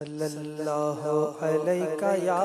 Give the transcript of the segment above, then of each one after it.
सल्लल्लाहु अलैका या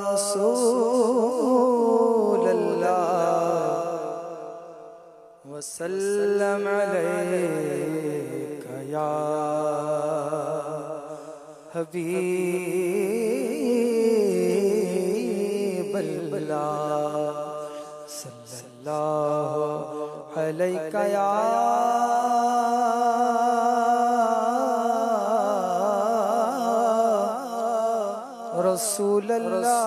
रसूलल्लाह वसल्लम अलैका या हबीबल्लाह सल्लल्लाहु अलैका या रसूलल्लाह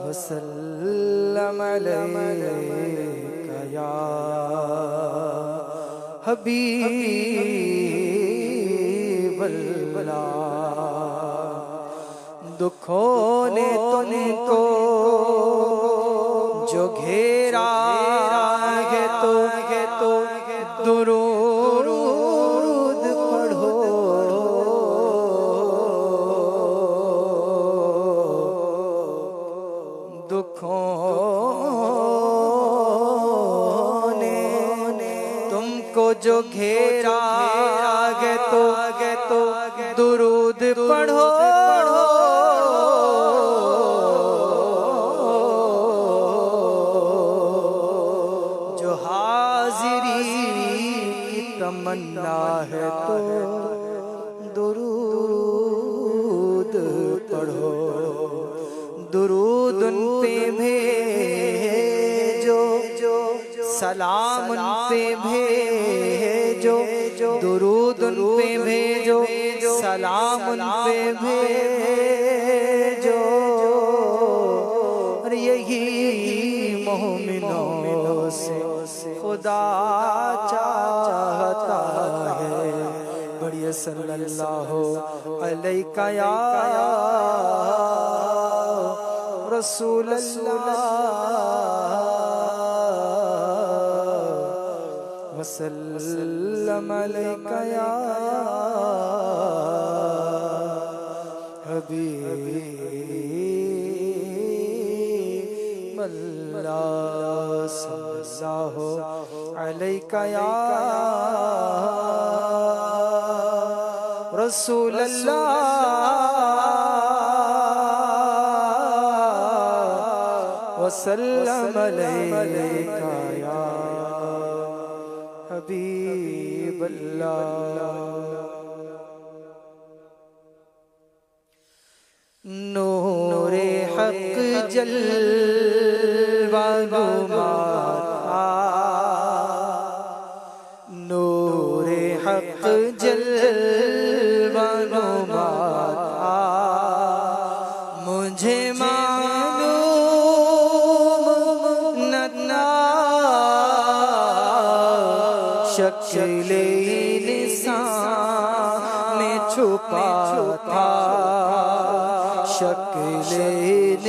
वसल्लम अलैका या हबीबल्लाह। दुखों ने तुमको जो घेरा है तो दुरूद पढ़ो, दुखों ने तुमको जो घेरा है तो दुरूद पढ़ो। जो तमन्ना है तो दुरूद पढ़ो, दुरूद उन पे भेजो, सलाम उन पे भेजो, दुरूद उन पे भेजो, सलाम उन पे भेजो। और यही मोमिनों से खुदा चाहता है। बढ़िया सल्लल्लाहु अलैका या रसूलल्लाह वसल्लम अलैका या हबीबल्लाह सल्लल्लाहु अलैका या रसूलल्लाह वसल्लम अलैका या हबीबल्लाह। नूरे हक जलवा नुमा था, नूरे हक जलवा नुमा था। मुझे मालूम न था शक्ल इंसान में छुपा था, शक्ल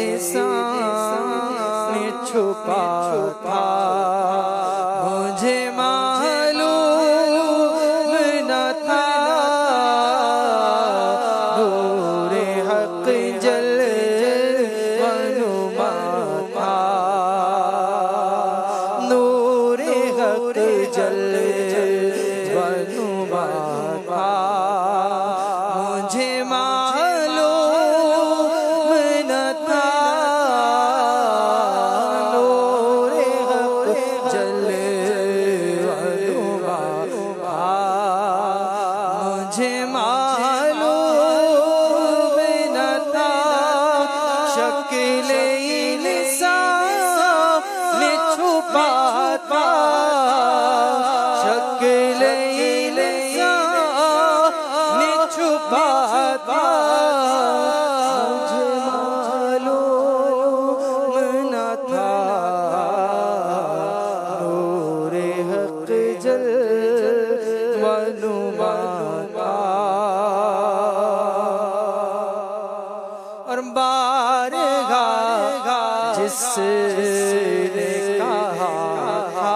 इंसान में छुपा था। मुझे मालूम न था नूरे हक जलवा नुमा था, नूरे हक जलवा नुमा था। मुझे मालूम न था नूरे हक जलवा नुमा था। मुझे मालूम न था शक्ल इंसान में छुपा था, शक्ल इंसान में छुपा था। मुझे मालूम न था नूरे हक जलवा नुमा था। और बारगाह जिसने कहा था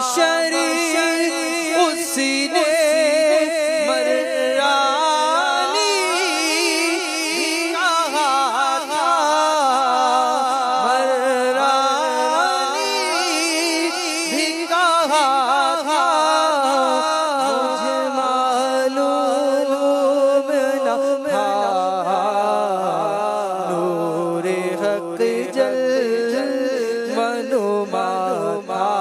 शरी उसने मर्रानी कहा था, मर्रानी भी कहा था। मुझे मालूम न था नूरे हक जलवानुमा था,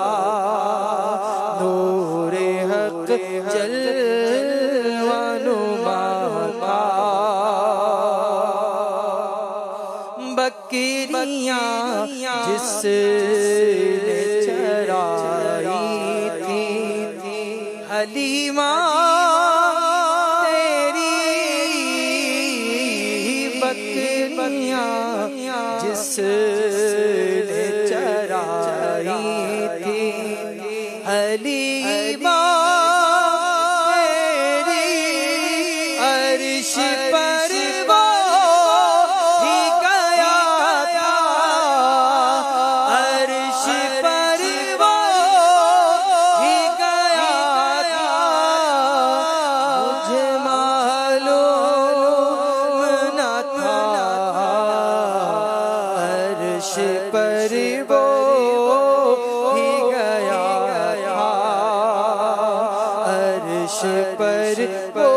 नूरे हक जलवानुमा था। बकरियां जिसने चराई थी हलीमा तेरी, बकरियां जिसने चराई थी हलीमा तेरी, अर्श पर वो ही गया था, अर्श पर वो ही गया था। मुझे मालूम न था अर्श पर वो ही गया था, अर्श पर वो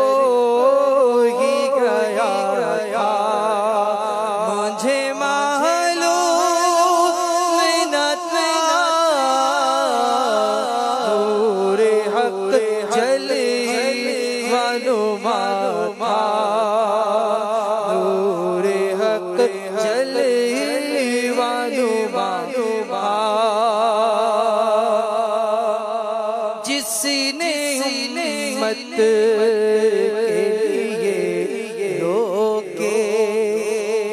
ही गया था। मुझे मालूम न था नूरे हक जलवानुमा था, नूरे हक जलवानुमा था। जिसने उम्मत के लिए रोके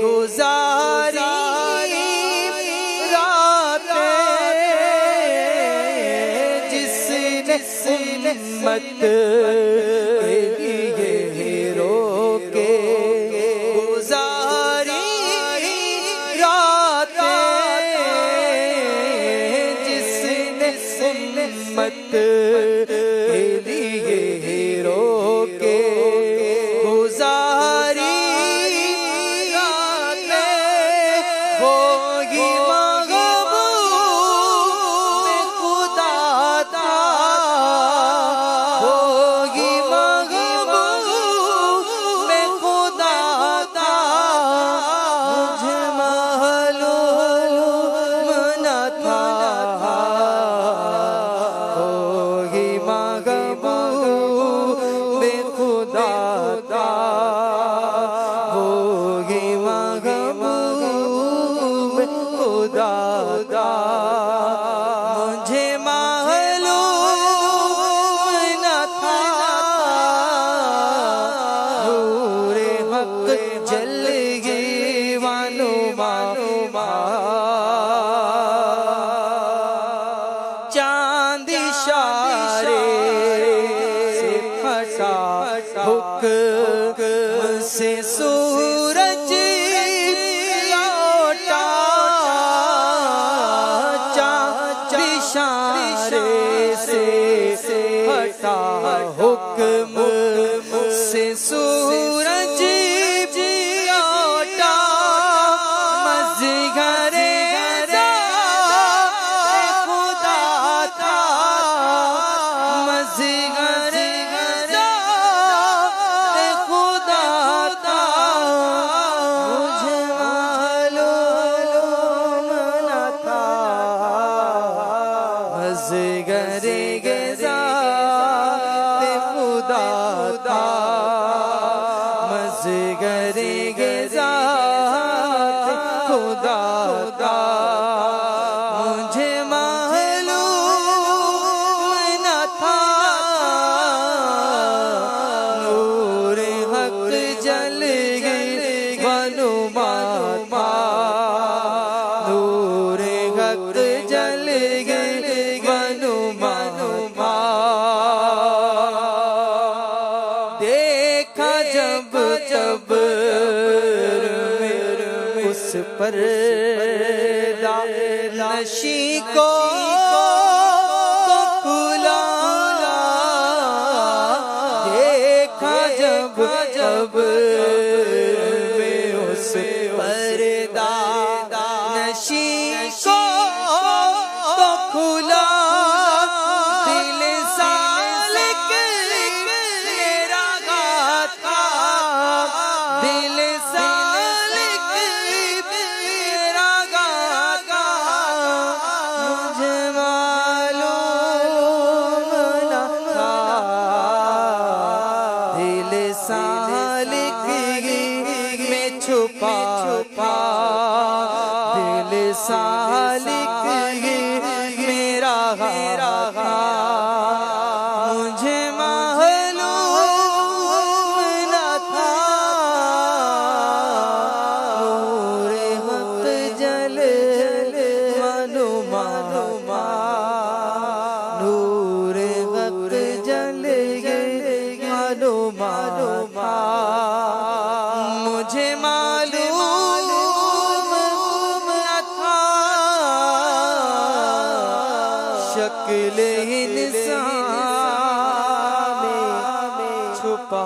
गुजारी रातें, जिसने उम्मत के लिए रोके गुजारी रातें, जिसने उम्मत के लिए रोके गुजारी रातें, होगी महबूब खुदा था, होगी महबूब खुदा था। मुझे मालूम न था होगी महबूब खुदा था, होगी महबूब खुदा था। मुझे मालूम न था नूरे हक जलवानुमा था। चांद इशारे से फटा हुक्म से सूरज लौटा, चांद इशारे से फटा हुक्म से सूरज लौटा। मज़हरे खुदा था, मज़हरे खुदा था। मुझे मालूम न था मज़हरे खुदा था, मज़हरे खुदा था। मुझे मालूम न था नूरे हक जलवानुमा था, नूरे हक जलवानुमा था। देखा जब जब उस पर नशी को सालिक मेरा था, मुझे मालूम न था नूरे हक जल मालूमा, नूरे हक जल मालूमा, मुझे मालूम न था शक्ल इंसान में छुपा